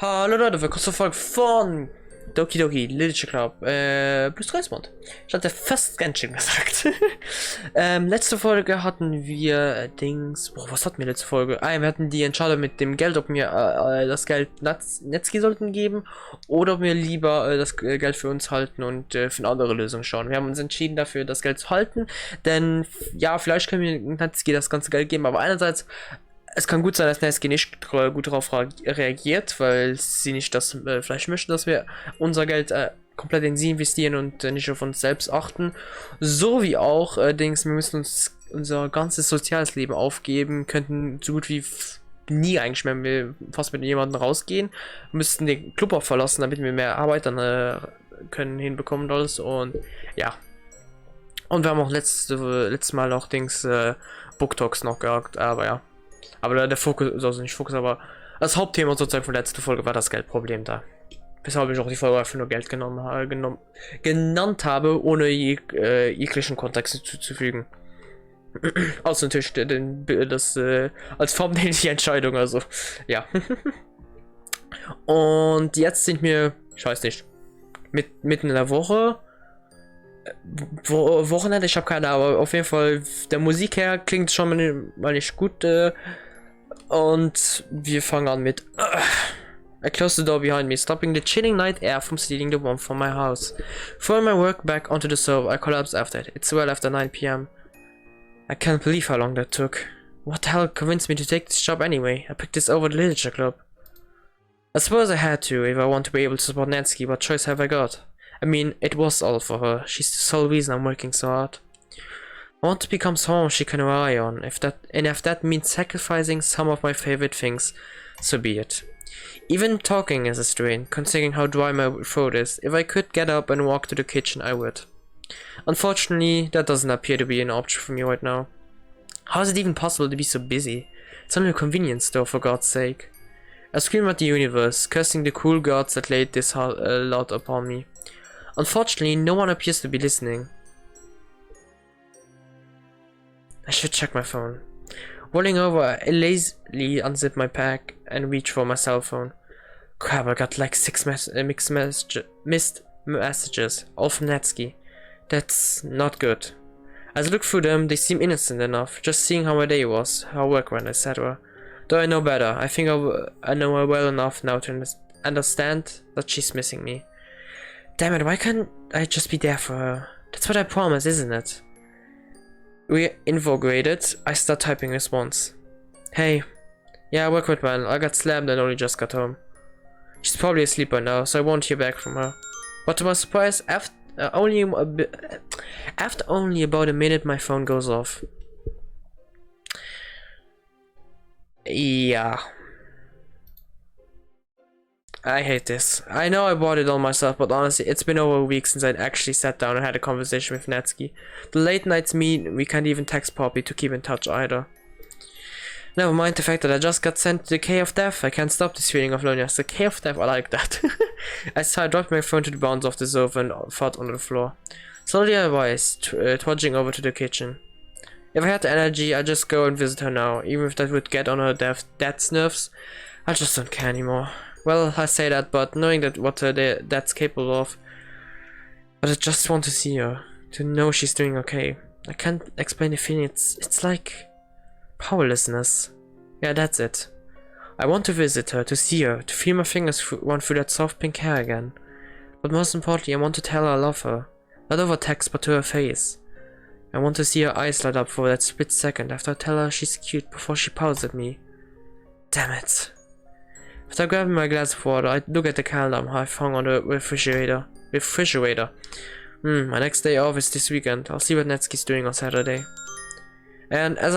Hallo Leute, willkommen zur Folge von Doki Doki, Letzte Club, plus 30 Mod. Ich hatte fast ganz schön gesagt. Letzte Folge hatten wir Dings, boah, was hatten wir letzte Folge? Wir hatten die Entscheidung mit dem Geld, ob wir das Geld Netzki sollten geben oder ob wir lieber das Geld für uns halten und für eine andere Lösung schauen. Wir haben uns entschieden dafür, das Geld zu halten, denn ja, vielleicht können wir Netzki das ganze Geld geben, aber einerseits es kann gut sein, dass Netzki nicht gut darauf reagiert, weil sie nicht das vielleicht möchten, dass wir unser Geld komplett in sie investieren und nicht auf uns selbst achten. So wie auch, wir müssen uns unser ganzes soziales Leben aufgeben, könnten so gut wie nie eigentlich mehr, wenn wir fast mit jemandem rausgehen, müssten den Club auch verlassen, damit wir mehr Arbeit dann können hinbekommen und alles. Und ja. Und wir haben auch letztes Mal noch Book Talks noch gehabt, aber ja. Aber der Fokus, also nicht Fokus, aber das Hauptthema sozusagen von der letzten Folge war das Geldproblem da. Weshalb ich auch die Folge einfach nur Geld genannt habe, ohne jeglichen Kontext hinzuzufügen. Außer natürlich als formelle Entscheidung, also ja. Und jetzt sind wir, ich weiß nicht, mitten in der Woche. Wochenende, ich habe keine Ahnung, aber auf jeden Fall der Musik her klingt schon mal nicht gut. Und wir fangen an mit I closed the door behind me, stopping the chilling night air from stealing the warmth from my house. Throwing my work back onto the sofa, I collapsed after it. It's well after 9 p.m. I can't believe how long that took. What the hell convinced me to take this job anyway? I picked this over the literature club. I suppose I had to if I want to be able to support Nancy. What choice have I got? I mean, it was all for her. She's the sole reason I'm working so hard. I want to become someone she can rely on. If that means sacrificing some of my favorite things, so be it. Even talking is a strain, considering how dry my throat is. If I could get up and walk to the kitchen, I would. Unfortunately, that doesn't appear to be an option for me right now. How is it even possible to be so busy? It's only a convenience store, for God's sake. I scream at the universe, cursing the cruel gods that laid this lot upon me. Unfortunately, no one appears to be listening. I should check my phone. Rolling over, I lazily unzip my pack and reach for my cell phone. Crap, I got like 6 missed messages, all from Natsuki. That's not good. As I look through them, they seem innocent enough, just seeing how my day was, how work went, etc. Though I know better, I think I know her well enough now to understand that she's missing me. Damn it, why can't I just be there for her? That's what I promised, isn't it? Reinvigorated, I start typing response. Hey. Yeah, I work with man. I got slammed and only just got home. She's probably asleep by now, so I won't hear back from her. But to my surprise, after only about a minute, my phone goes off. Yeah. I hate this. I know I bought it on myself, but honestly, it's been over a week since I actually sat down and had a conversation with Natsuki. The late nights mean we can't even text Poppy to keep in touch either. Never mind the fact that I just got sent to the Cave of Death. I can't stop this feeling of loneliness. The Cave of Death, I like that. I dropped my phone to the bounds of the sofa and fought on the floor. Slowly I rise, trudging over to the kitchen. If I had the energy, I'd just go and visit her now, even if that would get on her dad's nerves. I just don't care anymore. Well, I say that, but knowing that what that's capable of, but I just want to see her, to know she's doing okay. I can't explain the feeling. It's like powerlessness. Yeah, that's it. I want to visit her, to see her, to feel my fingers run through that soft pink hair again. But most importantly, I want to tell her I love her, not over text, but to her face. I want to see her eyes light up for that split second after I tell her she's cute before she pouts at me. Damn it. After grabbing my glass of water, I look at the calendar I've hung on the refrigerator. My next day off is this weekend. I'll see what Natsuki's doing on Saturday. And as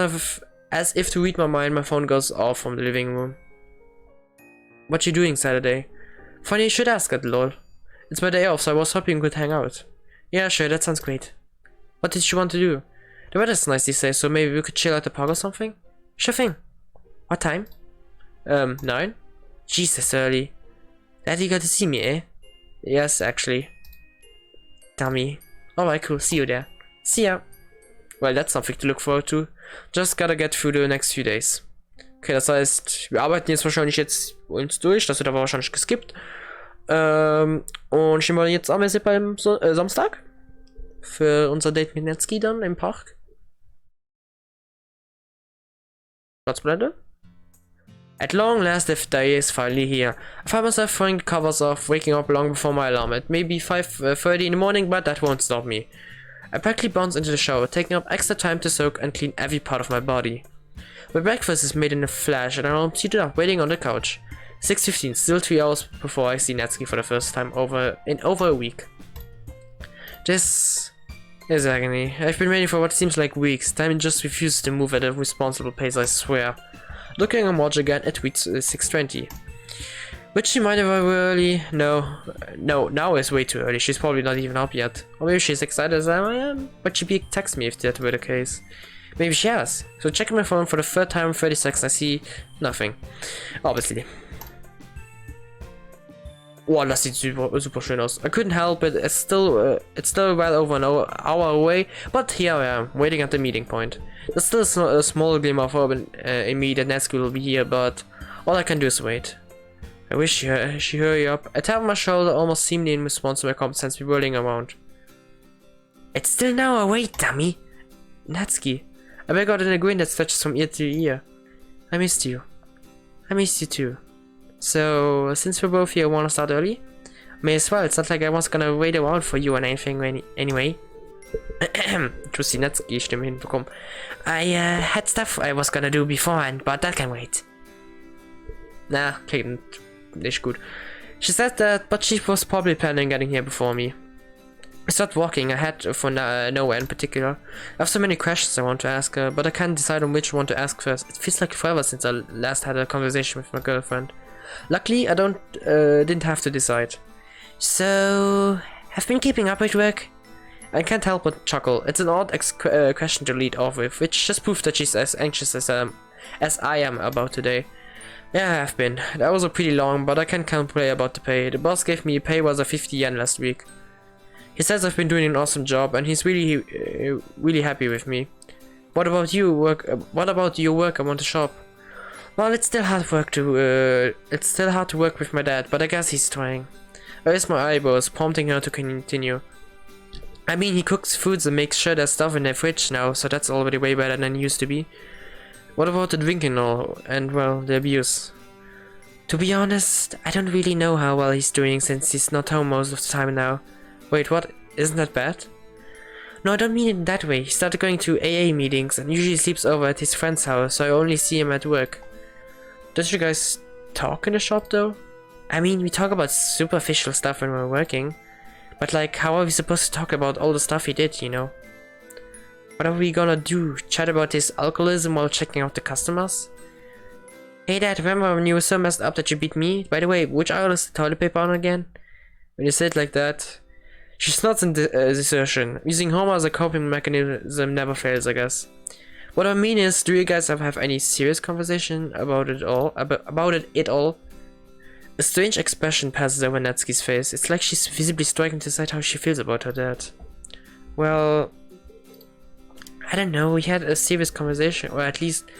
if to read my mind, my phone goes off from the living room. What you doing Saturday? Funny you should ask that, lol. It's my day off, so I was hoping we could hang out. Yeah, sure, that sounds great. What did you want to do? The weather's nice these days, so maybe we could chill at the park or something? Sure thing. What time? 9? Jesus, early. Daddy got to see me, eh? Yes, actually. Dummy. Alright, cool. See you there. See ya. Well, that's something to look forward to. Just gotta get through the next few days. Okay, das heißt, wir arbeiten jetzt wahrscheinlich jetzt uns durch. Das wird aber wahrscheinlich geskippt. Und stehen wir jetzt am beim Samstag für unser Date mit Netski dann im Park. Platzblende. At long last, the day is finally here. I find myself throwing the covers off, waking up long before my alarm at maybe 5:30 in the morning, but that won't stop me. I practically bounce into the shower, taking up extra time to soak and clean every part of my body. My breakfast is made in a flash, and I'm seated up waiting on the couch. 6:15, still 3 hours before I see Natsuki for the first time in over a week. This is agony. I've been waiting for what seems like weeks. Time just refuses to move at a responsible pace, I swear. Looking on watch again, it tweets 6:20. Which she might have early. No, now is way too early. She's probably not even up yet. Or maybe she's excited as I am, but she text me if that were the case. Maybe she has. So checking my phone for the third time in 30 seconds, I see nothing. Obviously. Wow, das sieht super schön aus. I couldn't help it. It's still well over an hour away, but here I am, waiting at the meeting point. There's still a small glimmer of hope in me that Natsuki will be here, but all I can do is wait. I wish she hurry up. A tap on my shoulder almost seemingly in response to my common sense be whirling around. It's still an hour away, dummy! Natsuki. I break out in a grin that stretches from ear to ear. I missed you. I missed you too. So, since we're both here, wanna start early? May as well, it's not like I was gonna wait around for you or anything anyway. Just die Natsuki-Stimme hinbekommen. I had stuff I was gonna do beforehand, but that can wait. Nah, klingt nicht gut. She said that, but she was probably planning getting here before me. I started walking ahead for nowhere in particular. I have so many questions I want to ask her, but I can't decide on which one to ask first. It feels like forever since I last had a conversation with my girlfriend. Luckily, I didn't have to decide. So, have been keeping up with work? I can't help but chuckle. It's an odd question to lead off with, which just proves that she's as anxious as I am about today. Yeah, I have been. That was a pretty long, but I can't complain about the pay. The boss gave me a pay was of 50 yen last week. He says I've been doing an awesome job, and he's really happy with me. What about you? What about your work around the shop? Well, it's still hard to work with my dad, but I guess he's trying. I raise my eyebrows, prompting her to continue. I mean, he cooks foods and makes sure there's stuff in the fridge now, so that's already way better than it used to be. What about the drinking and, well, the abuse? To be honest, I don't really know how well he's doing since he's not home most of the time now. Wait, what? Isn't that bad? No, I don't mean it that way. He started going to AA meetings and usually sleeps over at his friend's house, so I only see him at work. Don't you guys talk in the shop though? I mean, we talk about superficial stuff when we're working. But like, how are we supposed to talk about all the stuff he did, you know? What are we gonna do? Chat about his alcoholism while checking out the customers? Hey Dad, remember when you were so messed up that you beat me? By the way, which aisle is the toilet paper on again? When you say it like that... She snots in desertion. Using Homer as a coping mechanism never fails, I guess. What I mean is, do you guys ever have any serious conversation about it all? A strange expression passes over Natsuki's face. It's like she's visibly struggling to decide how she feels about her dad. Well, I don't know. We had a serious conversation, or at least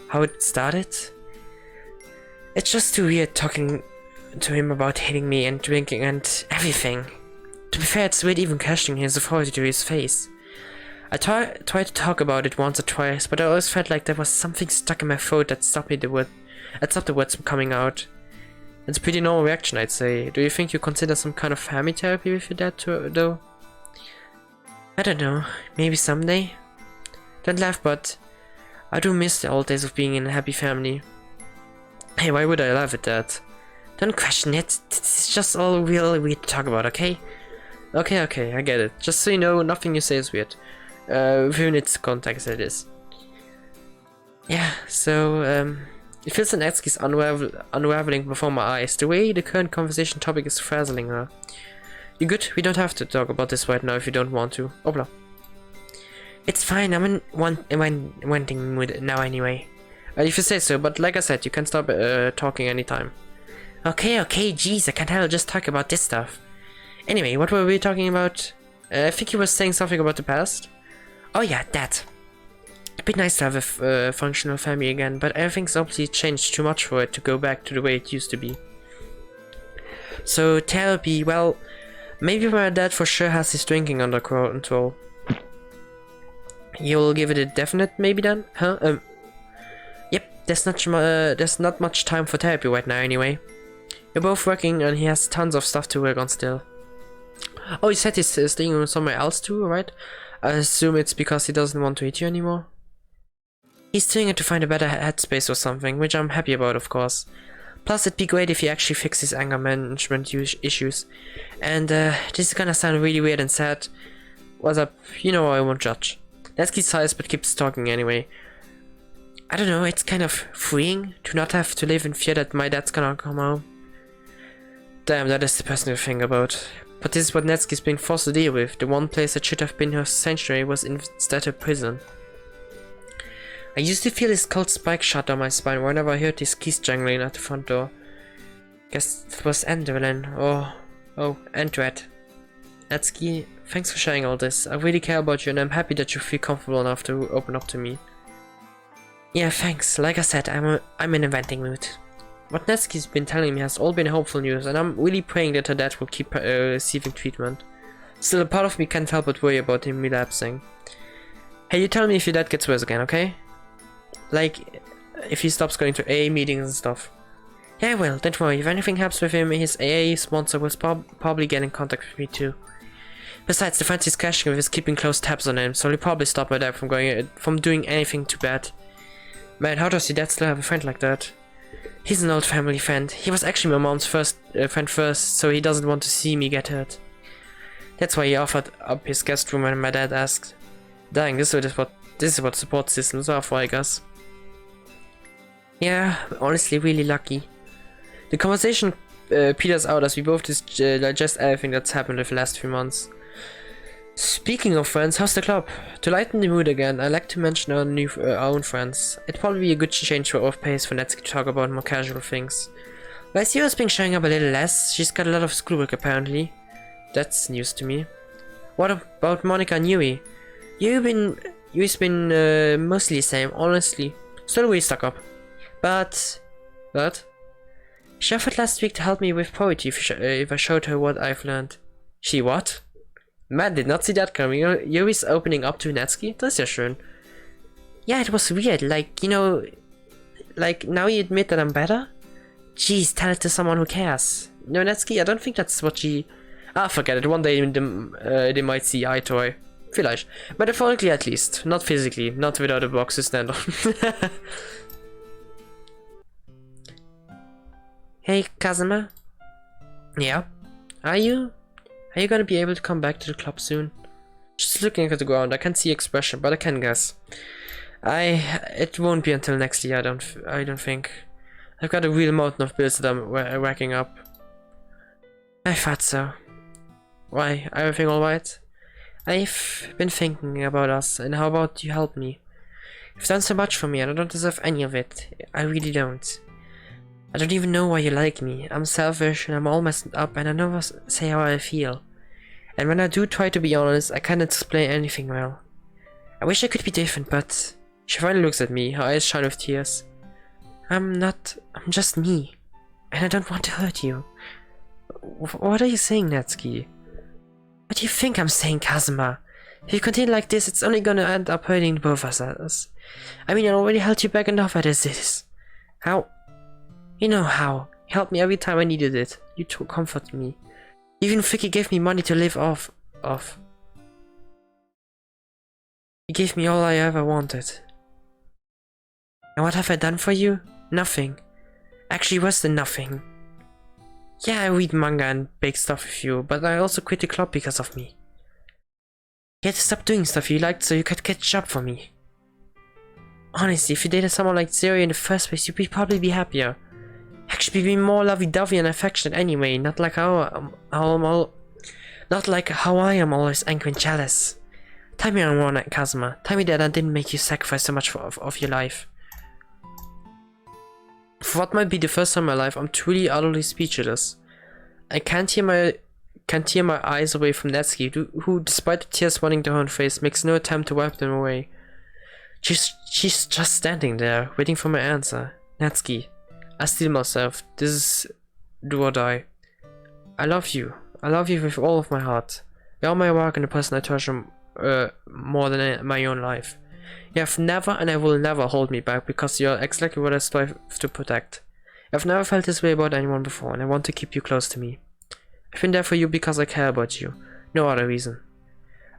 how it started. It's just too weird talking to him about hitting me and drinking and everything. To be fair, it's weird even questioning his authority to his face. I tried to talk about it once or twice, but I always felt like there was something stuck in my throat that stopped the words from coming out. It's a pretty normal reaction, I'd say. Do you think you consider some kind of family therapy with your dad too, though? I don't know. Maybe someday? Don't laugh, but I do miss the old days of being in a happy family. Hey, why would I laugh at that? Don't question it. It's just all real weird to talk about, okay? Okay, I get it. Just so you know, nothing you say is weird. Within its context, it is. Yeah, so, it feels like Natsuki's unraveling before my eyes. The way the current conversation topic is frazzling her. You good? We don't have to talk about this right now if you don't want to. Obla. It's fine, I'm in wanting mood now anyway. If you say so, but like I said, you can stop talking anytime. Okay, jeez, I can't help just talk about this stuff. Anyway, what were we talking about? I think you were saying something about the past. Oh yeah, that. It'd be nice to have a functional family again, but everything's obviously changed too much for it to go back to the way it used to be. So therapy, well, maybe my dad for sure has his drinking under control. You'll give it a definite maybe then? Huh? Yep, there's not much time for therapy right now anyway. You're both working and he has tons of stuff to work on still. Oh, he said he's staying somewhere else too, right? I assume it's because he doesn't want to hit you anymore. He's doing it to find a better headspace or something, which I'm happy about, of course. Plus, it'd be great if he actually fixes anger management issues. And this is gonna sound really weird and sad. What's up? You know I won't judge. Natsuki sighs but keeps talking anyway. I don't know, it's kind of freeing to not have to live in fear that my dad's gonna come home. Damn, that is the personal thing about. But this is what Natsuki's being forced to deal with. The one place that should have been her sanctuary was instead a prison. I used to feel his cold spike shot down my spine whenever I heard his keys jangling at the front door. Guess it was Enderlin. Oh, Endred. Natsuki, thanks for sharing all this. I really care about you and I'm happy that you feel comfortable enough to open up to me. Yeah, thanks. Like I said, I'm in a venting mood. What Natsuki's been telling me has all been hopeful news, and I'm really praying that her dad will keep receiving treatment. Still, a part of me can't help but worry about him relapsing. Hey, you tell me if your dad gets worse again, okay? Like, if he stops going to AA meetings and stuff. Yeah, I will. Don't worry. If anything happens with him, his AA sponsor will probably get in contact with me too. Besides, the friends he's cashing with is keeping close tabs on him, so he'll probably stop my dad from doing anything too bad. Man, how does your dad still have a friend like that? He's an old family friend. He was actually my mom's friend first, so he doesn't want to see me get hurt. That's why he offered up his guest room when my dad asked. Dang, this is what support systems are for, I guess. Yeah, honestly, really lucky. The conversation peters out as we both digest everything that's happened in the last few months. Speaking of friends, how's the club? To lighten the mood again, I like to mention our own friends. It'd probably be a good change of pace for Natsuki to talk about more casual things. But I see her's been showing up a little less. She's got a lot of schoolwork apparently. That's news to me. What about Monica and Yui? Yui's been mostly the same, honestly. Still really stuck up. But she offered last week to help me with poetry if I showed her what I've learned. She what? Man, did not see that coming. Yuri's opening up to Natsuki? Das ist ja schön. Yeah, it was weird. Like, you know, like, now you admit that I'm better? Jeez, tell it to someone who cares. No, Natsuki, I don't think that's what she... forget it. One day they might see eye to eye. Vielleicht. Metaphorically at least. Not physically. Not without a box to stand on. Hey, Kazuma? Yeah? Are you gonna be able to come back to the club soon? Just looking at the ground, I can't see expression, but I can guess. It won't be until next year, I don't think. I've got a real mountain of bills that I'm racking up. I thought so. Why, everything alright? I've been thinking about us, and how about you help me? You've done so much for me, and I don't deserve any of it. I really don't. I don't even know why you like me. I'm selfish, and I'm all messed up, and I never say how I feel. And when I do try to be honest, I can't explain anything well. I wish I could be different, but... She finally looks at me, her eyes shine with tears. I'm just me. And I don't want to hurt you. What are you saying, Natsuki? What do you think I'm saying, Kazuma? If you continue like this, it's only gonna end up hurting both of us. I mean, I already held you back enough as it is. How? You know how. You helped me every time I needed it. You comforted me. Even Vicky gave me money to live off. You gave me all I ever wanted. And what have I done for you? Nothing. Actually worse than nothing. Yeah, I read manga and bake stuff with you, but I also quit the club because of me. You had to stop doing stuff you liked so you could catch up for me. Honestly, if you dated someone like Zero in the first place, you'd probably be happier. Actually be more lovey-dovey and affectionate anyway, not like how I am always angry and jealous. Tell me I'm wrong, Kazuma. Tell me that I didn't make you sacrifice so much of your life. For what might be the first time in my life, I'm truly utterly speechless. I can't tear my eyes away from Natsuki, who, despite the tears running down her face, makes no attempt to wipe them away. She's just standing there, waiting for my answer. Natsuki, I steel myself. This is do or die. I love you. I love you with all of my heart. You're my work and the person I treasure more than my own life. You have never and I will never hold me back because you're exactly what I strive to protect. I've never felt this way about anyone before and I want to keep you close to me. I've been there for you because I care about you. No other reason.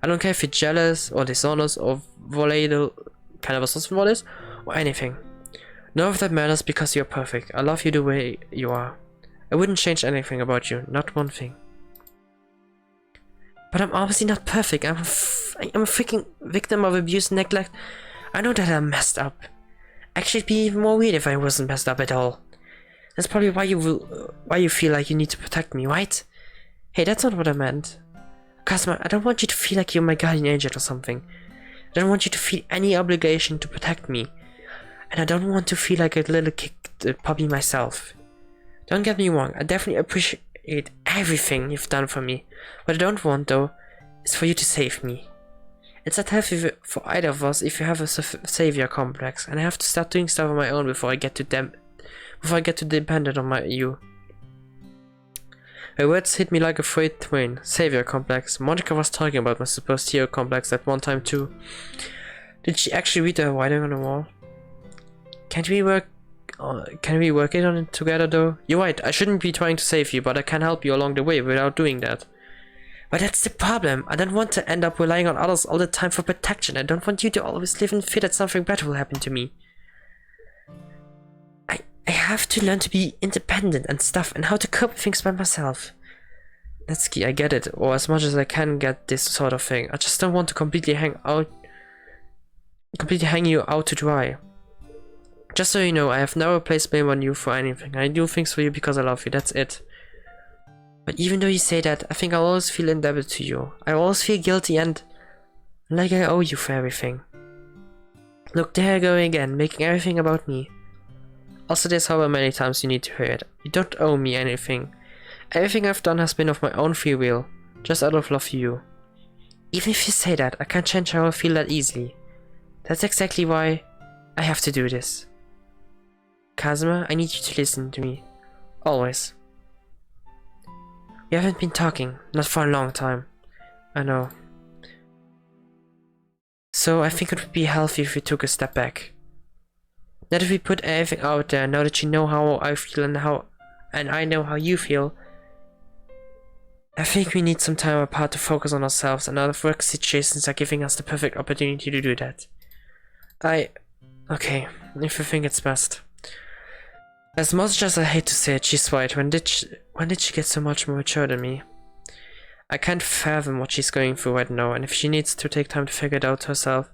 I don't care if you're jealous or dishonest or volatile, keine was das für ein Wort ist, or anything. None of that matters because you're perfect. I love you the way you are. I wouldn't change anything about you, not one thing. But I'm obviously not perfect. I'm a freaking victim of abuse and neglect. I know that I'm messed up. Actually, it'd be even more weird if I wasn't messed up at all. That's probably why you feel like you need to protect me, right? Hey, that's not what I meant. Cosmo, I don't want you to feel like you're my guardian angel or something. I don't want you to feel any obligation to protect me. And I don't want to feel like a little kicked puppy myself. Don't get me wrong, I definitely appreciate everything you've done for me. What I don't want, though, is for you to save me. It's not healthy for either of us if you have a savior complex, and I have to start doing stuff on my own before I get to dependent on you. Her words hit me like a freight train. Savior complex. Monica was talking about my supposed hero complex at one time too. Did she actually read the writing on the wall? Can we work it on it together though? You're right, I shouldn't be trying to save you, but I can help you along the way without doing that. But that's the problem. I don't want to end up relying on others all the time for protection. I don't want you to always live in fear that something bad will happen to me. I have to learn to be independent and stuff and how to cope with things by myself. Natsuki, I get it, or as much as I can get this sort of thing. I just don't want to completely hang you out to dry. Just so you know, I have never placed blame on you for anything. I do things for you because I love you, that's it. But even though you say that, I think I'll always feel indebted to you. I always feel guilty and like I owe you for everything. Look, there I go again, making everything about me. Also, there's however many times you need to hear it. You don't owe me anything. Everything I've done has been of my own free will, just out of love for you. Even if you say that, I can't change how I feel that easily. That's exactly why I have to do this. Kazuma, I need you to listen to me. Always. We haven't been talking, not for a long time. I know. So I think it would be healthy if we took a step back. Now that we put everything out there, now that you know how I feel and I know how you feel, I think we need some time apart to focus on ourselves, and our work situations are giving us the perfect opportunity to do that. Okay, if you think it's best. As much as I hate to say it, she's right. When did she get so much more mature than me? I can't fathom what she's going through right now, and if she needs to take time to figure it out herself,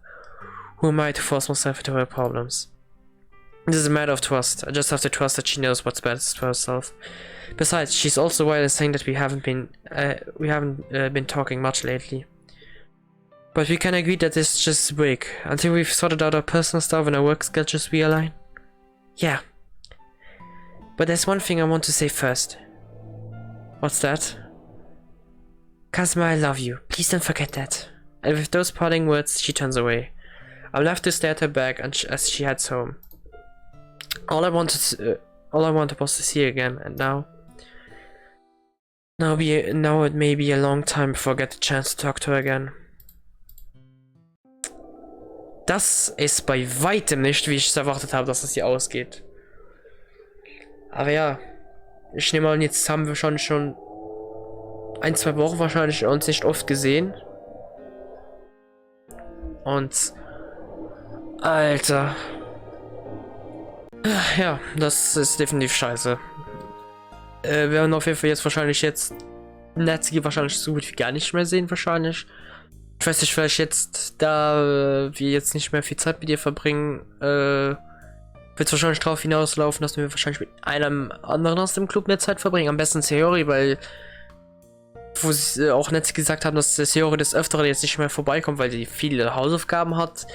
who am I to force myself into her problems? This is a matter of trust. I just have to trust that she knows what's best for herself. Besides, she's also right in saying that we haven't been talking much lately. But we can agree that this is just a break until we've sorted out our personal stuff and our work schedules realign. Yeah. But there's one thing I want to say first. What's that? Kazuma, I love you. Please don't forget that. And with those parting words, she turns away. I'm left to stare at her back as she heads home. All I wanted was to see her again, and now it may be a long time before I get the chance to talk to her again. Das ist bei weitem nicht, wie ich es erwartet habe, dass es hier ausgeht. Aber ja, ich nehme an, jetzt haben wir schon 1-2 Wochen wahrscheinlich uns nicht oft gesehen. Und Alter. Ja, das ist definitiv scheiße. Wir werden auf jeden Fall jetzt Natsuki wahrscheinlich so gut wie gar nicht mehr sehen, wahrscheinlich. Ich weiß nicht, vielleicht jetzt, da wir jetzt nicht mehr viel Zeit mit ihr verbringen, wird es wahrscheinlich darauf hinauslaufen, dass wir wahrscheinlich mit einem anderen aus dem Club mehr Zeit verbringen. Am besten Sayori, weil wo sie auch Natsuki gesagt haben, dass Sayori des Öfteren jetzt nicht mehr vorbeikommt, weil sie viele Hausaufgaben hat.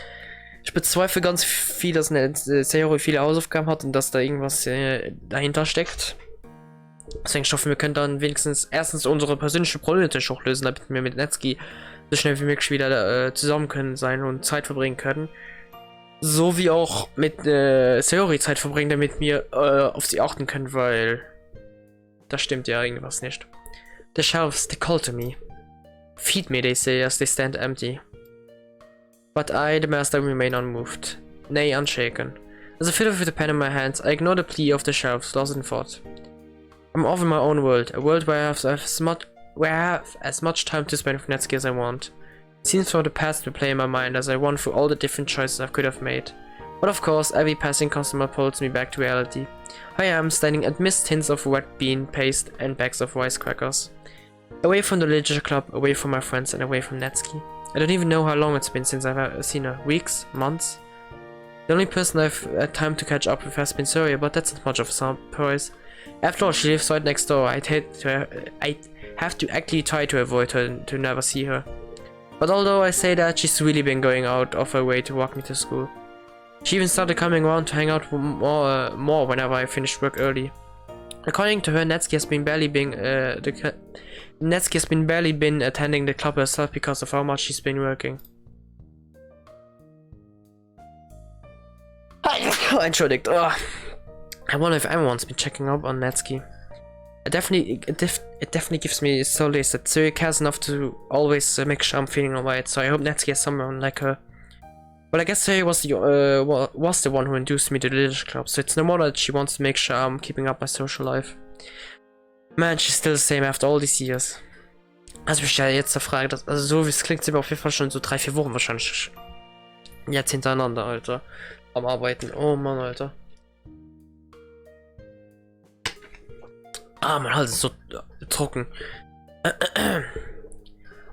Ich bezweifle ganz viel, dass Sayori viele Hausaufgaben hat und dass da irgendwas dahinter steckt. Deswegen ich hoffe, wir können dann wenigstens erstens unsere persönliche Probleme lösen, damit wir mit Natsuki so schnell wie möglich wieder zusammen sein und Zeit verbringen können. So wie auch mit Sayori Zeit verbringen, damit wir auf sie achten können, weil das stimmt ja irgendwas nicht. The shelves, they call to me. Feed me, they say, as they stand empty. But I, the master, remain unmoved, nay, unshaken. As I fiddle with the pen in my hands, I ignore the plea of the shelves, lost in thought. I'm off in my own world, a world where I have as much time to spend with Natsuki as I want. Scenes from the past will play in my mind as I run through all the different choices I could have made. But of course, every passing customer pulls me back to reality. I am standing amidst tins of wet bean paste and bags of wisecrackers. Away from the literature club, away from my friends, and away from Natsuki. I don't even know how long it's been since I've seen her. Weeks? Months? The only person I've had time to catch up with has been Surya, but that's not much of a surprise. After all, she lives right next door. I'd have to actually try to avoid her to never see her. But although I say that, she's really been going out of her way to walk me to school. She even started coming around to hang out more whenever I finished work early. According to her, Natsuki has barely been attending the club herself because of how much she's been working. Entschuldigt. Oh. I wonder if everyone's been checking up on Natsuki. It definitely gives me solace that Zoe cares enough to always make sure I'm feeling alright, so I hope Natsuki has someone like her. Well, I guess Zoe was the one who induced me to the literature club, so it's no wonder that she wants to make sure I'm keeping up my social life. Man, she's still the same after all these years. Also mich ja jetzt frage, dass, also so wie es klingt, sind wir auf jeden Fall schon so 3-4 Wochen wahrscheinlich jetzt hintereinander, Alter, am Arbeiten. Oh Mann, Alter. Ah, mein Hals ist so trocken.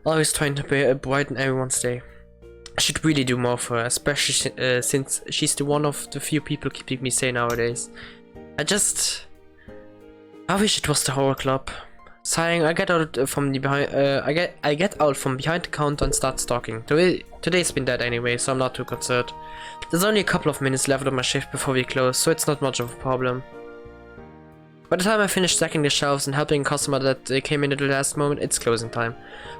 Always trying to brighten everyone's day. I should really do more for her, especially since she's the one of the few people keeping me sane nowadays. I wish it was the whole club. Sighing, I get out from the behind. I get out from behind the counter and start stalking. Today's been dead anyway, so I'm not too concerned. There's only a couple of minutes left on my shift before we close, so it's not much of a problem. By the time I finish stacking the shelves and helping a customer that came in at the last moment, it's closing time.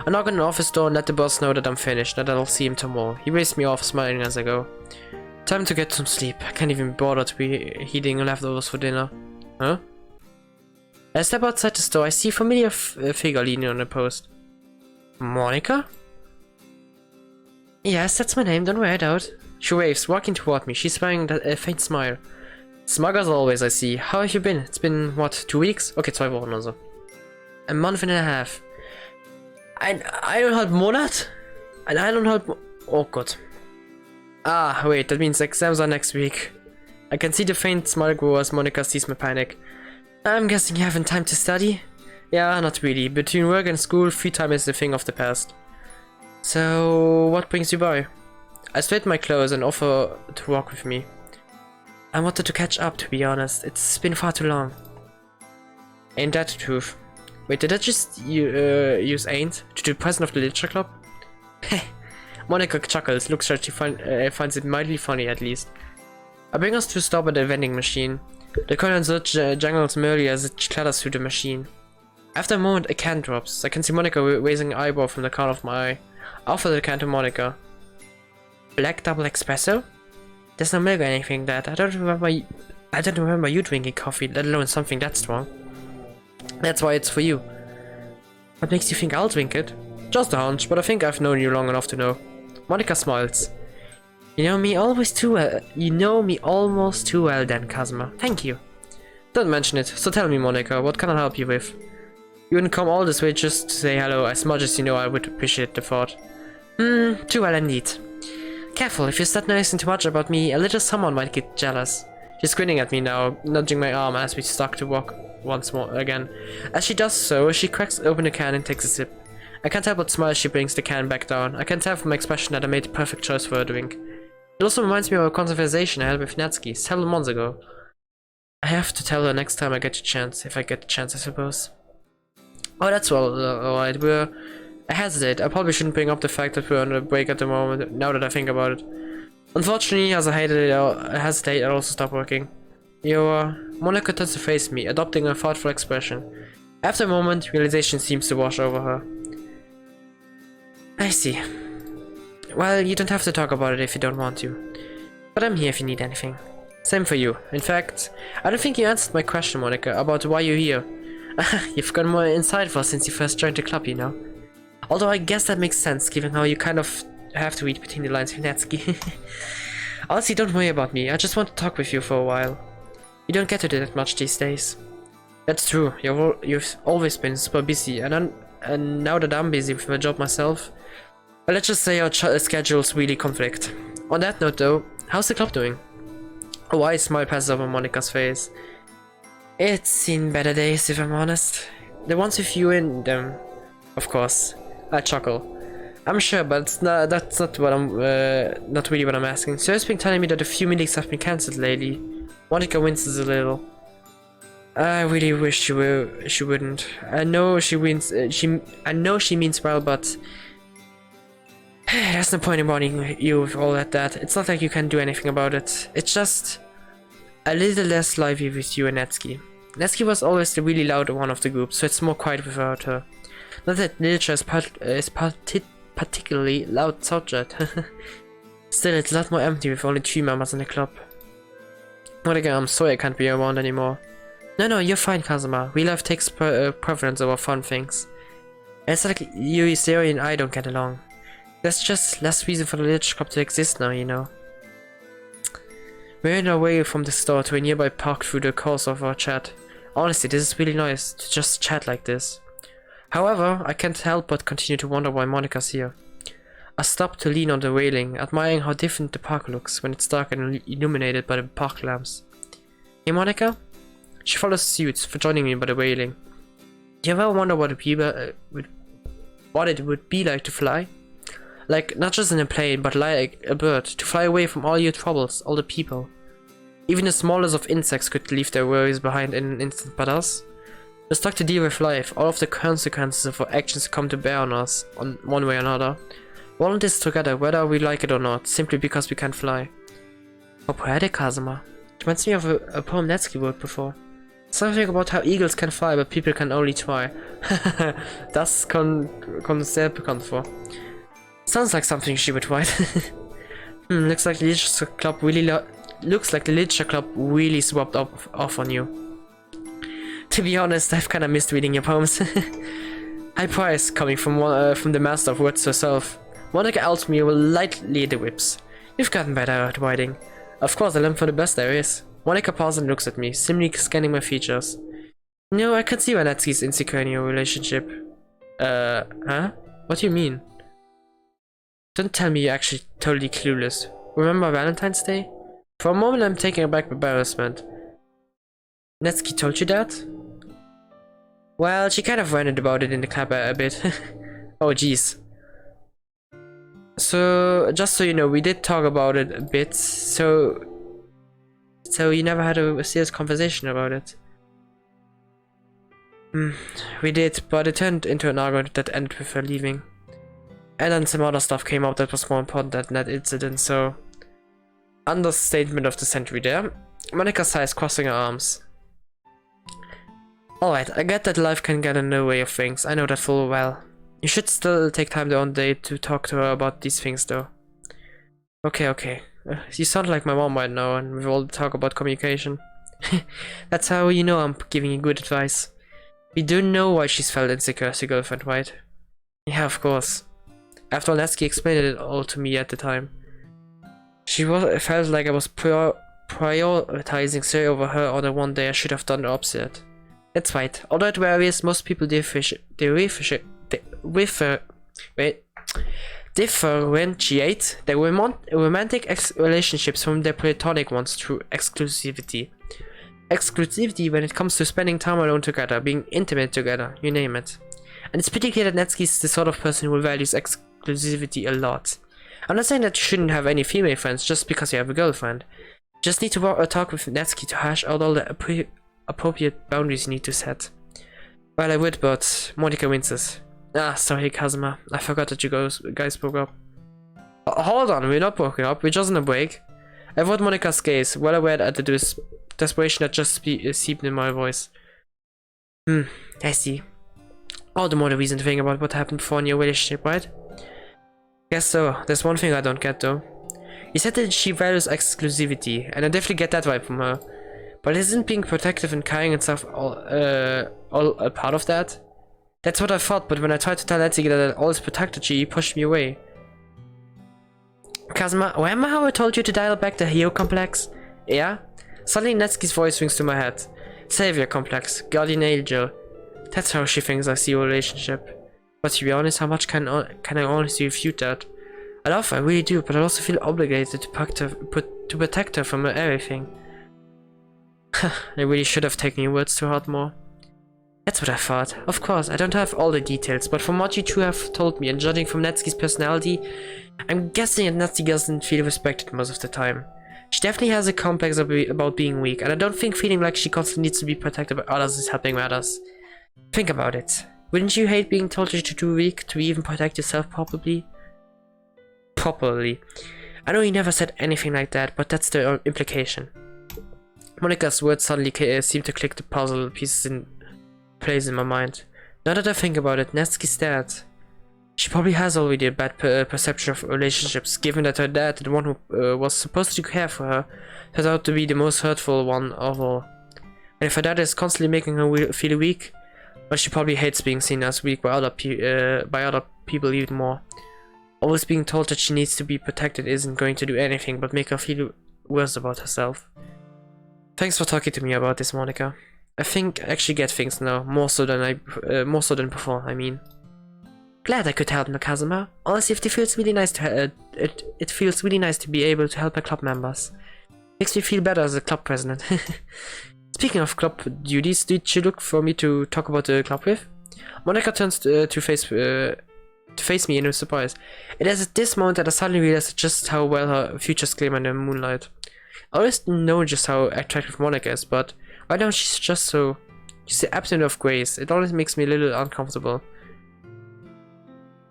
I knock on the office door and let the boss know that I'm finished, and that I'll see him tomorrow. He waves me off, smiling as I go. Time to get some sleep. I can't even bother to be heating leftovers for dinner. Huh? As I step outside the store, I see a familiar figure leaning on a post. Monica? Yes, that's my name, don't wear it out. She waves, walking toward me. She's wearing a faint smile. Smug as always, I see. How have you been? It's been, what, 2 weeks? Okay, 2 Wochen or so. A month and a half. Eineinhalb Monat? Oh god. Ah, wait, that means exams are next week. I can see the faint smile grow as Monica sees my panic. I'm guessing you haven't time to study? Yeah, not really. Between work and school, free time is a thing of the past. So, what brings you by? I straighten my clothes and offer to walk with me. I wanted to catch up, to be honest. It's been far too long. Ain't that the truth? Wait, did I just use ain't to the president of the literature club? Heh. Monica chuckles, looks like she finds it mildly funny at least. I bring us to a stop at the vending machine. The condenser jangles merrily as it clatters through the machine. After a moment, a can drops. I can see Monica raising an eyebrow from the corner of my eye. I offer the can to Monica. Black double espresso? There's no milk or anything like that. I don't remember you drinking coffee, let alone something that strong. That's why it's for you. What makes you think I'll drink it? Just a hunch, but I think I've known you long enough to know. Monica smiles. You know me almost too well then, Kazuma. Thank you. Don't mention it. So tell me, Monica, what can I help you with? You wouldn't come all this way just to say hello, as much as you know I would appreciate the thought. Too well indeed. Careful, if you start noticing too much about me, a little someone might get jealous. She's grinning at me now, nudging my arm as we start to walk once more again. As she does so, she cracks open the can and takes a sip. I can't help but smile as she brings the can back down. I can tell from my expression that I made the perfect choice for her drink. It also reminds me of a conversation I had with Natsuki several months ago. I have to tell her next time I get the chance, if I get the chance, I suppose. Oh, that's alright, I hesitate. I probably shouldn't bring up the fact that we're on a break at the moment, now that I think about it. Unfortunately, as I hesitate, I also stop working. Monica turns to face me, adopting a thoughtful expression. After a moment, realization seems to wash over her. I see. Well, you don't have to talk about it if you don't want to. But I'm here if you need anything. Same for you. In fact, I don't think you answered my question, Monica, about why you're here. You've gotten more insightful since you first joined the club, you know. Although I guess that makes sense, given how you kind of have to read between the lines with Natsuki. Honestly, don't worry about me. I just want to talk with you for a while. You don't get to do that much these days. That's true. You've always been super busy, and now that I'm busy with my job myself, well, let's just say our schedules really conflict. On that note, though, how's the club doing? A wide smile passes over Monica's face. It's seen better days, if I'm honest. The ones with you in them, of course. I chuckle. I'm sure, but that's not what I'm not really what I'm asking. So has been telling me that a few meetings have been cancelled lately. Monica winces a little. I really wish she wouldn't. I know she means well, but there's no point in warning you with all that. It's not like you can do anything about it. It's just a little less lively with you and Natsuki. Natsuki was always the really loud one of the group, so it's more quiet without her. Not that literature is particularly loud subject. Still, it's a lot more empty with only 3 members in the club. Monica, I'm sorry I can't be around anymore. No, you're fine, Kazuma. Real life takes preference over fun things. And it's like you, Iseri, and I don't get along. There's just less reason for the literature club to exist now, you know. We're on our way from the store to a nearby park through the course of our chat. Honestly, this is really nice to just chat like this. However, I can't help but continue to wonder why Monica's here. I stop to lean on the railing, admiring how different the park looks when it's dark and illuminated by the park lamps. Hey Monica? She follows suit for joining me by the railing. Do you ever wonder what it would be like to fly? Like, not just in a plane, but like a bird, to fly away from all your troubles, all the people. Even the smallest of insects could leave their worries behind in an instant, but us? We're stuck to deal with life, all of the consequences of our actions come to bear on us, on one way or another. We're all in this together, whether we like it or not, simply because we can't fly. How poetic, Kazuma. It reminds me of a poem Natsuki wrote before. Something about how eagles can fly, but people can only try. Das kommt sehr bekannt vor. Sounds like something she would write. Looks like the literature club really swapped off on you. To be honest, I've kinda missed reading your poems. High price coming from the master of words herself. Monica elts me will lightly the whips. You've gotten better at writing. Of course, I learned from the best there is. Monica pauses and looks at me, simply scanning my features. No, I can see why Natsuki's insecure in your relationship. Huh? What do you mean? Don't tell me you're actually totally clueless. Remember Valentine's Day? For a moment I'm taken aback by embarrassment. Natsuki told you that? Well, she kind of ranted about it in the club a bit. Oh jeez. So, just so you know, we did talk about it a bit, so you never had a serious conversation about it. We did, but it turned into an argument that ended with her leaving. And then some other stuff came out that was more important than that incident, so... Understatement of the century there. Monica sighs, crossing her arms. Alright, I get that life can get in the way of things, I know that full well. You should still take time on day to talk to her about these things though. Okay. You sound like my mom right now, and with all the talk about communication. That's how you know I'm giving you good advice. We do know why she's felt insecure as your girlfriend, right? Yeah, of course. After all, Natsuki explained it all to me at the time. Felt like I was prioritizing Siri over her, or the one day I should have done the opposite. That's right. Although it varies, most people differentiate their romantic relationships from their platonic ones through exclusivity. Exclusivity when it comes to spending time alone together, being intimate together, you name it. And it's pretty clear that Natsuki is the sort of person who values exclusivity a lot. I'm not saying that you shouldn't have any female friends just because you have a girlfriend. You just need to talk with Natsuki to hash out all the appropriate boundaries you need to set. Well, I would, but Monica winces. Ah, sorry, Kazuma. I forgot that you guys broke up. Hold on, we're not broken up. We're just on a break. I avoid Monica's gaze, well aware at the desperation that just seeped in my voice. I see. All the more the reason to think about what happened before in your relationship, right? Guess so. There's one thing I don't get though. He said that she values exclusivity, and I definitely get that vibe from her. But isn't being protective and caring and stuff all a part of that? That's what I thought, but when I tried to tell Netsuki that all is protected, she pushed me away. Kazuma, remember how I told you to dial back the hero complex? Yeah? Suddenly Netsuki's voice rings through my head. Savior complex, guardian angel. That's how she thinks I see a relationship. But to be honest, how much can I honestly refute that? I love her, I really do, but I also feel obligated to protect her from everything. I really should have taken your words to heart more. That's what I thought. Of course, I don't have all the details, but from what you two have told me, and judging from Netsuki's personality, I'm guessing that Natsuki doesn't feel respected most of the time. She definitely has a complex about being weak, and I don't think feeling like she constantly needs to be protected by others is helping matters. Think about it. Wouldn't you hate being told you're too weak to even protect yourself properly? I know he never said anything like that, but that's the implication. Monika's words suddenly seem to click the puzzle pieces in place in my mind. Now that I think about it, Natsuki's dad. She probably has already a bad perception of relationships, given that her dad, the one who was supposed to care for her, turned out to be the most hurtful one of all. And if her dad is constantly making her feel weak, well, she probably hates being seen as weak by other people even more. Always being told that she needs to be protected isn't going to do anything but make her feel worse about herself. Thanks for talking to me about this, Monika. I think I actually get things now, more so than before, I mean. Glad I could help, Nakazuma. Honestly, it feels really nice to it feels really nice to be able to help my club members. Makes me feel better as a club president. Speaking of club duties, did you look for me to talk about the club with? Monika turns to face me in a surprise. It is at this moment that I suddenly realized just how well her features gleam in the moonlight. I always know just how attractive Monika is, but right now she's the absent of grace. It always makes me a little uncomfortable.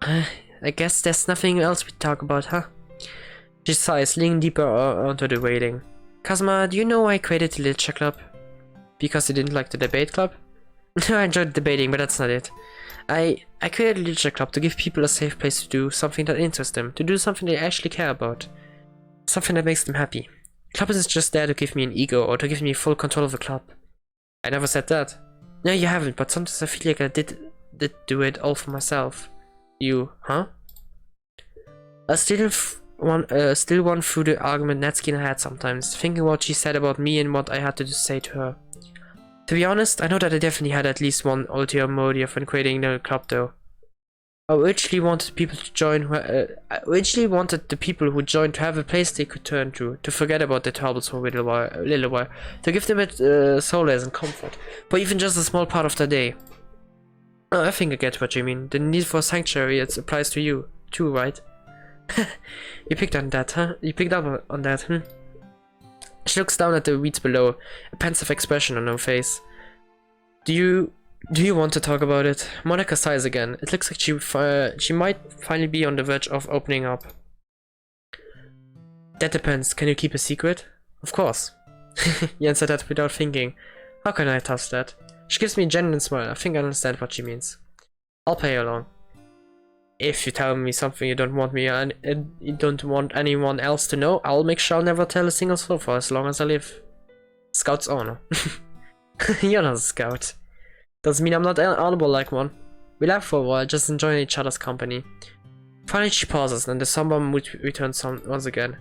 I guess there's nothing else we talk about, huh? She sighs, leaning deeper onto the railing. Kazuma, do you know why I created the Literature Club? Because you didn't like the debate club? I enjoyed debating, but that's not it. I created a Literature Club to give people a safe place to do something that interests them, to do something they actually care about. Something that makes them happy. Club isn't just there to give me an ego or to give me full control of the club. I never said that. No, you haven't, but sometimes I feel like I did do it all for myself. You, huh? I still run through the argument Natsuki and I had sometimes, thinking what she said about me and what I had to say to her. To be honest, I know that I definitely had at least one ulterior motive when creating the club though. I originally wanted people to join. I originally wanted the people who joined to have a place they could turn to forget about their troubles for a little while, to give them a solace and comfort, for even just a small part of their day. Oh, I think I get what you mean. The need for sanctuary, it applies to you too, right? You picked on that, huh? You picked up on that, hmm? She looks down at the weeds below, a pensive expression on her face. Do you want to talk about it? Monika sighs again. It looks like she might finally be on the verge of opening up. That depends. Can you keep a secret? Of course. You answered that without thinking. How can I toss that? She gives me a genuine smile. I think I understand what she means. I'll play along. If you tell me something you don't want me and you don't want anyone else to know, I'll make sure I'll never tell a single soul for as long as I live. Scout's honor. You're not a scout. Doesn't mean I'm not honorable like one. We laugh for a while, just enjoying each other's company. Finally she pauses, and the somber mood returns once again.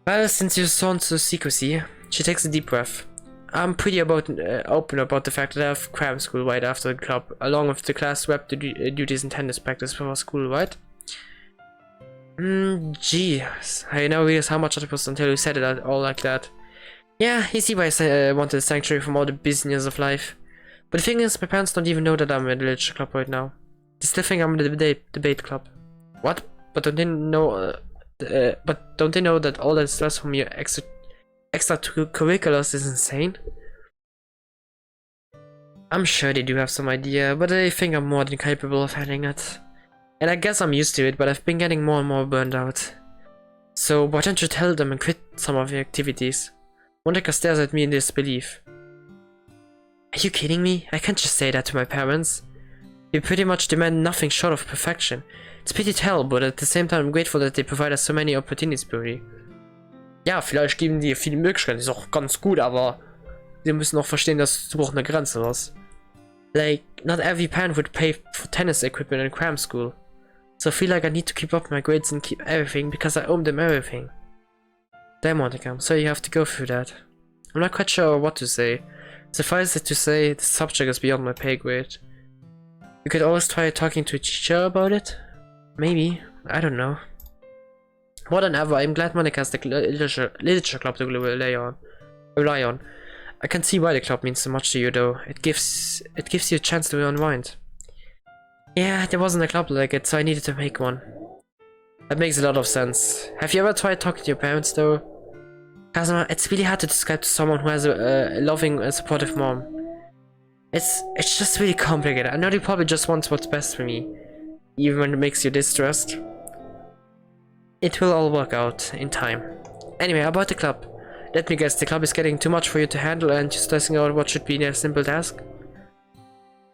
Well, since you're sworn to secrecy, she takes a deep breath. I'm pretty open about the fact that I have cram school right after the club, along with the class rep duties and tennis practice before school, right? Gee, I now realize how much I was until you said it all like that. Yeah, you see why I wanted a sanctuary from all the business of life. But the thing is, my parents don't even know that I'm in the literature club right now. They still think I'm in the debate club. What? But don't they know? Don't they know that all that stress from your extracurriculars is insane? I'm sure they do have some idea, but they think I'm more than capable of handling it. And I guess I'm used to it, but I've been getting more and more burned out. So why don't you tell them and quit some of the activities? Monika stares at me in disbelief. Are you kidding me? I can't just say that to my parents. They pretty much demand nothing short of perfection. It's pity to hell, but at the same time I'm grateful that they provide us so many opportunities, Brody. ja, vielleicht geben die viele Möglichkeiten, ist auch ganz gut, aber sie müssen auch verstehen, dass du auch eine Grenze hast. Like, not every parent would pay for tennis equipment in cram school. So I feel like I need to keep up my grades and keep everything because I owe them everything. Damn, Monica, so you have to go through that. I'm not quite sure what to say. Suffice it to say, the subject is beyond my pay grade. You could always try talking to a teacher about it? Maybe. I don't know. More than ever, I'm glad Monica has the literature club to rely on. I can see why the club means so much to you, though. It gives you a chance to unwind. Yeah, there wasn't a club like it, so I needed to make one. That makes a lot of sense. Have you ever tried talking to your parents, though? Kazuma, it's really hard to describe to someone who has a loving and supportive mom. It's just really complicated. I know they probably just want what's best for me, even when it makes you distressed. It will all work out in time. Anyway, about the club. Let me guess, the club is getting too much for you to handle and you're stressing out what should be a simple task?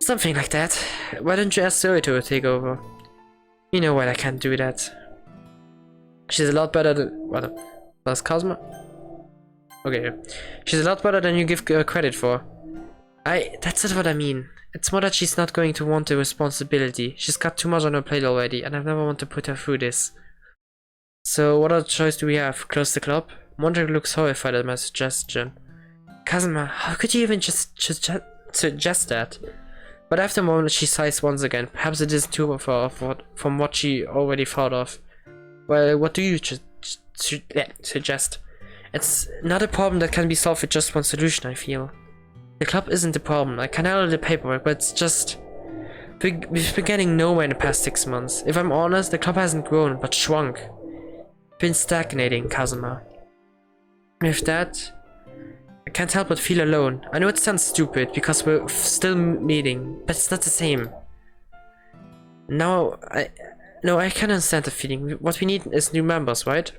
Something like that. Why don't you ask Zoe to take over? You know what, I can't do that. She's a lot better than... What? That's Kazuma? Okay, she's a lot better than you give her credit for. That's not what I mean. It's more that she's not going to want the responsibility. She's got too much on her plate already, and I've never wanted to put her through this. So, what other choice do we have? Close the club? Mondrian looks horrified at my suggestion. Kazuma, how could you even just suggest that? But after a moment, she sighs once again. Perhaps it isn't too far off from what she already thought of. Well, what do you suggest? It's not a problem that can be solved with just one solution, I feel. The club isn't the problem. I can handle the paperwork, but it's just... We've been getting nowhere in the past 6 months. If I'm honest, the club hasn't grown, but shrunk. Been stagnating, Kazuma. With that, I can't help but feel alone. I know it sounds stupid, because we're still meeting, but it's not the same. No, I can understand the feeling. What we need is new members, right?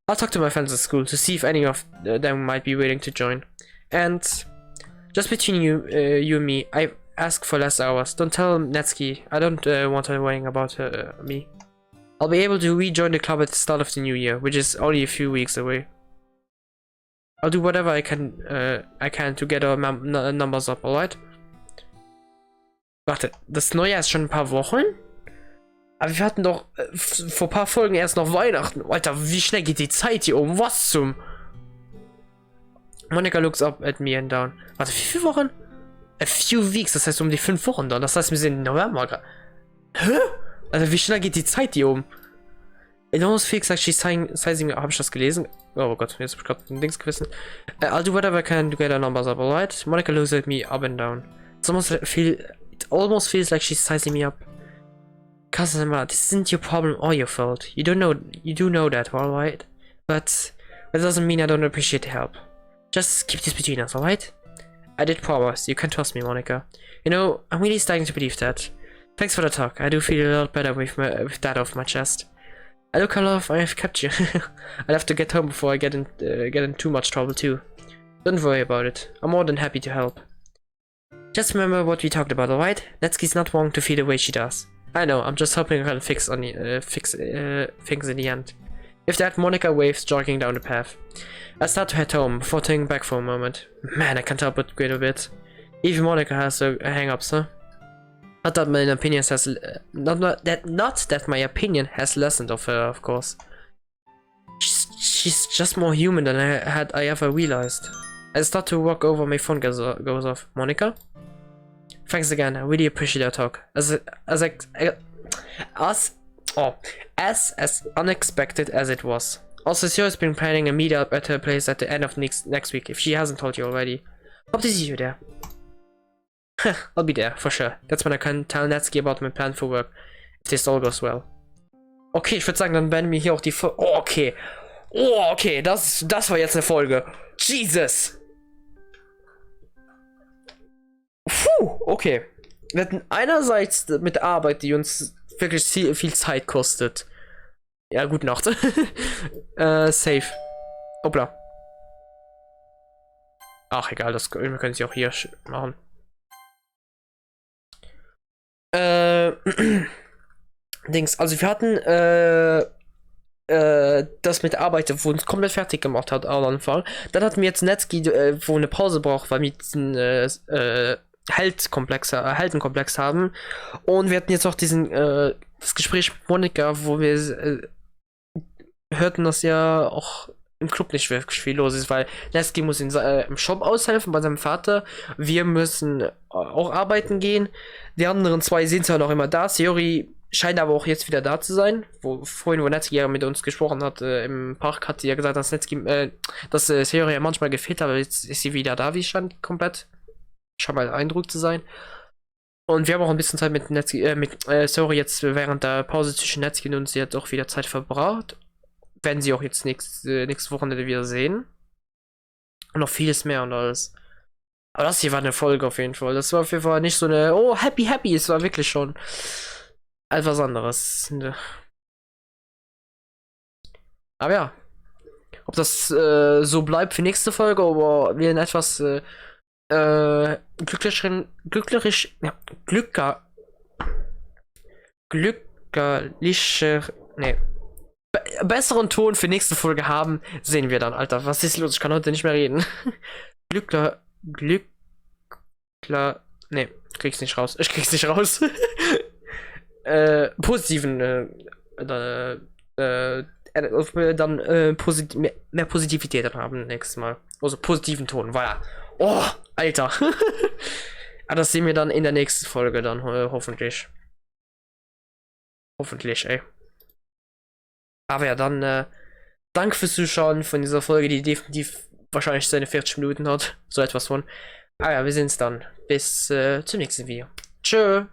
I'll talk to my friends at school to see if any of them might be willing to join. And just between you and me, I ask for less hours. Don't tell Natsuki. I don't want her worrying about me. I'll be able to rejoin the club at the start of the new year, which is only a few weeks away. I'll do whatever I can to get our numbers up, alright? Warte, das Neue ist schon ein paar Wochen? Aber wir hatten doch vor ein paar Folgen erst noch Weihnachten. Alter, wie schnell geht die Zeit hier um? Was zum... Monica looks up at me and down. Warte, wie viele Wochen? A few weeks, das heißt um die 5 Wochen dann. Das heißt, wir sind im November gerade. Hä? Also wie schnell geht die Zeit hier um? It almost feels like she's sizing... Hab ich das gelesen? Oh Gott, jetzt hab ich gerade ein Dings gewissen. I'll do whatever I can to get her numbers up, alright? Monica looks at me up and down. It almost feels like she's sizing me up. Kazuma, this isn't your problem or your fault. You do know that, alright? But that doesn't mean I don't appreciate the help. Just keep this between us, alright? I did promise. You can trust me, Monica. You know, I'm really starting to believe that. Thanks for the talk. I do feel a lot better with that off my chest. I look how long I've kept you. I'll have to get home before I get in too much trouble too. Don't worry about it. I'm more than happy to help. Just remember what we talked about, alright? Natsuki's not wrong to feel the way she does. I know, I'm just hoping I can fix things in the end. With that, Monica waves, jogging down the path. I start to head home, before turning back for a moment. Man, I can't help but grin a bit. Even Monica has hang-ups, huh? Not that my opinion has... Not that my opinion has lessened of her, of course. She's just more human than I ever realized. I start to walk over, my phone goes off. Monica? Thanks again, I really appreciate our talk. As unexpected as it was. Also, Sio's been planning a meetup at her place at the end of next week, if she hasn't told you already. Hope to see you there. I'll be there, for sure. That's when I can tell Natsuki about my plan for work, if this all goes well. Okay, ich würde sagen, dann beenden wir hier auch die Folge. Oh, okay. Oh, okay, das war jetzt eine Folge. Jesus! Puh, okay. Wir hatten einerseits mit Arbeit, die uns wirklich viel Zeit kostet. Ja, gute Nacht. Safe. Hoppla. Ach, egal, wir können sie auch hier machen. Dings, also wir hatten das mit der Arbeit, wo uns komplett fertig gemacht hat am Anfang. Dann hatten wir jetzt Netzki, wo eine Pause braucht, weil wir diesen Heldenkomplex haben. Und wir hatten jetzt auch diesen das Gespräch mit Monika, wo wir hörten, dass ja auch im Club nicht wirklich viel los ist, weil Netzki muss im Shop aushelfen bei seinem Vater. Wir müssen auch arbeiten gehen. Die anderen zwei sind zwar noch immer da. Seori scheint aber auch jetzt wieder da zu sein. Wo Netzki ja mit uns gesprochen hat, im Park hat sie ja gesagt, dass Seori ja manchmal gefehlt hat, aber jetzt ist sie wieder da, wie es scheint, komplett. Scheint mal Eindruck zu sein. Und wir haben auch ein bisschen Zeit mit Seori jetzt während der Pause zwischen Netzki und uns jetzt auch wieder Zeit verbracht. Werden sie auch jetzt nächstes Wochenende wieder sehen. Und noch vieles mehr und alles. Aber das hier war eine Folge auf jeden Fall. Das war auf jeden Fall nicht so eine, oh, happy. Es war wirklich schon etwas anderes. Aber ja. Ob das so bleibt für nächste Folge, oder wir in etwas glücklicher, besseren Ton für nächste Folge haben, sehen wir dann. Alter, was ist los? Ich kann heute nicht mehr reden. Nee, krieg's nicht raus. Ich krieg's nicht raus. Positiven, dann mehr Positivität dann haben nächstes Mal. Also positiven Ton, voilà. Oh, Alter. Aber das sehen wir dann in der nächsten Folge dann, hoffentlich. Hoffentlich, ey. Aber ja, dann, danke fürs Zuschauen von dieser Folge, die definitiv wahrscheinlich seine 40 Minuten hat. So etwas von. Aber ja, wir sehen's dann. Bis zum nächsten Video. Tschö.